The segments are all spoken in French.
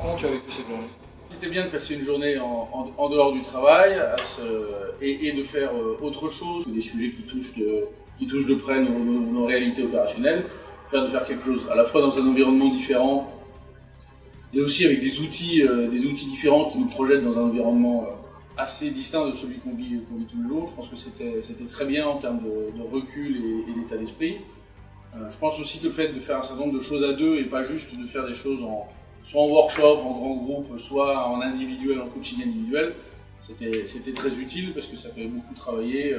comment tu as vécu cette journée? C'était bien de passer une journée en dehors du travail et de faire autre chose, des sujets qui touchent de près nos réalités opérationnelles, de faire quelque chose à la fois dans un environnement différent et aussi avec des outils différents qui nous projettent dans un environnement assez distinct de celui qu'on vit tous les jours. Je pense que c'était très bien en termes de recul et d'état d'esprit. Je pense aussi que le fait de faire un certain nombre de choses à deux et pas juste de faire des choses soit en workshop, en grand groupe, soit en individuel, en coaching individuel, c'était très utile parce que ça fait beaucoup travailler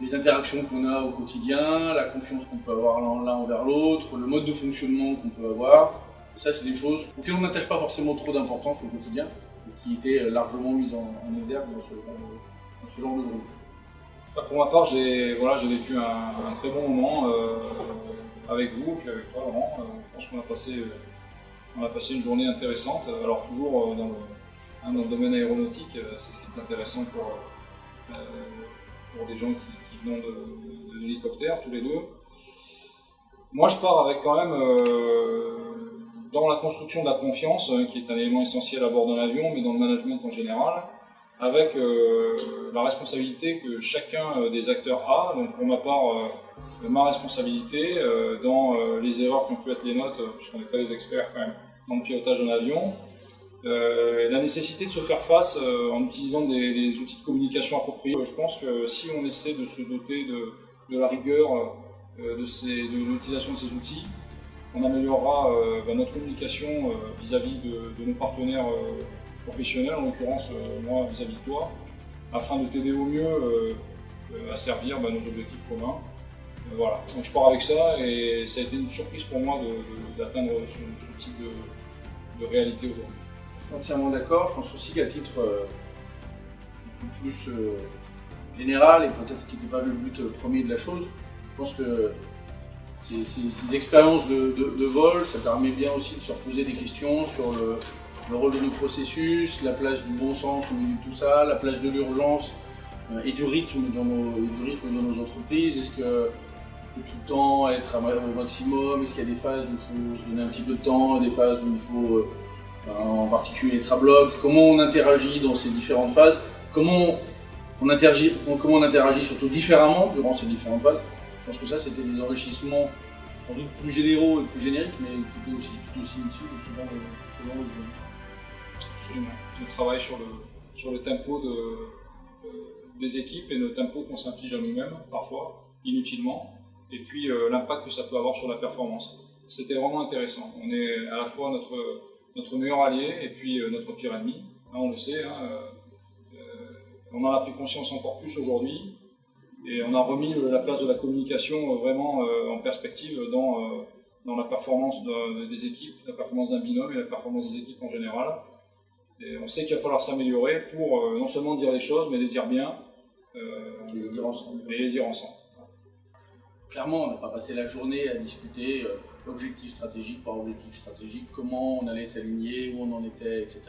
les interactions qu'on a au quotidien, la confiance qu'on peut avoir l'un envers l'autre, le mode de fonctionnement qu'on peut avoir. Et ça, c'est des choses auxquelles on n'attache pas forcément trop d'importance au quotidien et qui étaient largement mises en exergue dans ce genre de journée. Pour ma part, j'ai vécu un très bon moment avec vous et puis avec toi, Laurent. Je pense qu'on a passé une journée intéressante. Alors toujours dans le domaine aéronautique, c'est ce qui est intéressant pour des gens qui viennent de l'hélicoptère, tous les deux. Moi, je pars avec quand même dans la construction de la confiance, qui est un élément essentiel à bord d'un avion, mais dans le management en général, avec la responsabilité que chacun des acteurs a. Donc pour ma part, ma responsabilité dans les erreurs qui ont pu être les nôtres, puisqu'on n'est pas des experts quand même dans le pilotage d'un avion, la nécessité de se faire face en utilisant des outils de communication appropriés. Je pense que si on essaie de se doter de la rigueur de l'utilisation de ces outils, on améliorera notre communication vis-à-vis de nos partenaires professionnels, en l'occurrence moi vis-à-vis de toi, afin de t'aider au mieux à servir nos objectifs communs. Voilà, donc je pars avec ça et ça a été une surprise pour moi d'atteindre ce type de réalité aujourd'hui. Je suis entièrement d'accord. Je pense aussi qu'à titre beaucoup plus général et peut-être qui n'était pas le but premier de la chose, je pense que ces expériences de vol, ça permet bien aussi de se reposer des questions sur le rôle de nos processus, la place du bon sens au milieu de tout ça, la place de l'urgence et du rythme dans nos entreprises. Est-ce que tout le temps être au maximum? Est-ce qu'il y a des phases où il faut se donner un petit peu de temps, des phases où il faut en particulier être à bloc? Comment on interagit dans ces différentes phases? Comment on interagit surtout différemment durant ces différentes phases? Je pense que ça, c'était des enrichissements sans doute plus généraux et plus génériques, mais qui étaient aussi utiles selon le jour. Absolument. On travaille sur le tempo des équipes et le tempo qu'on s'inflige à nous-mêmes, parfois, inutilement, et puis l'impact que ça peut avoir sur la performance. C'était vraiment intéressant. On est à la fois notre meilleur allié et puis notre pire ennemi. Là, on le sait, on en a pris conscience encore plus aujourd'hui. Et on a remis la place de la communication vraiment en perspective dans la performance des équipes, la performance d'un binôme et la performance des équipes en général. Et on sait qu'il va falloir s'améliorer pour non seulement dire les choses, mais les dire bien Et les dire ensemble. Clairement, on n'a pas passé la journée à discuter objectif stratégique par objectif stratégique, comment on allait s'aligner, où on en était, etc.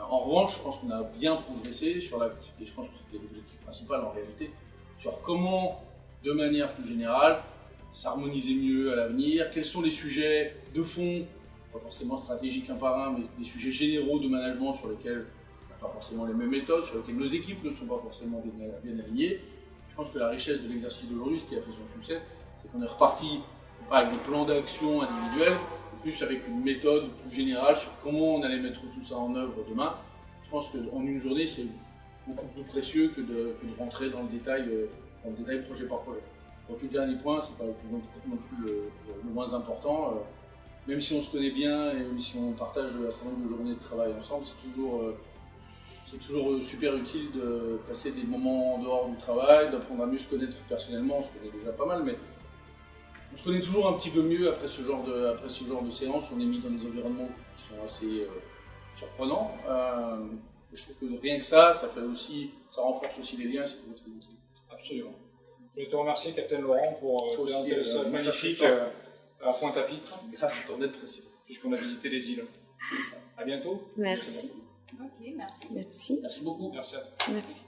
En revanche, je pense qu'on a bien progressé et je pense que c'était l'objectif principal en réalité, sur comment, de manière plus générale, s'harmoniser mieux à l'avenir, quels sont les sujets de fond, pas forcément stratégiques un par un, mais des sujets généraux de management sur lesquels on n'a pas forcément les mêmes méthodes, sur lesquels nos équipes ne sont pas forcément bien alignées. Je pense que la richesse de l'exercice d'aujourd'hui, ce qui a fait son succès, c'est qu'on est reparti, pas avec des plans d'action individuels, mais plus avec une méthode plus générale sur comment on allait mettre tout ça en œuvre demain. Je pense qu'en une journée, c'est beaucoup plus précieux que de rentrer dans le détail projet par projet. Donc le dernier point, c'est pas non plus le moins important. Même si on se connaît bien et même si on partage un certain nombre de journées de travail ensemble, c'est toujours super utile de passer des moments en dehors du travail, d'apprendre à mieux se connaître personnellement. On se connaît déjà pas mal, mais on se connaît toujours un petit peu mieux après ce genre de séance. On est mis dans des environnements qui sont assez surprenants. Je trouve que rien que ça renforce aussi les liens, c'est toujours très utile. Absolument. Je vais te remercier, Capitaine Laurent, pour ton atterrissage magnifique à Pointe-à-Pitre. Grâce à ton aide précieuse. Puisqu'on a visité les îles. C'est ça. À bientôt. Merci. Ok, merci. Merci. Merci beaucoup. Merci à toi. Merci.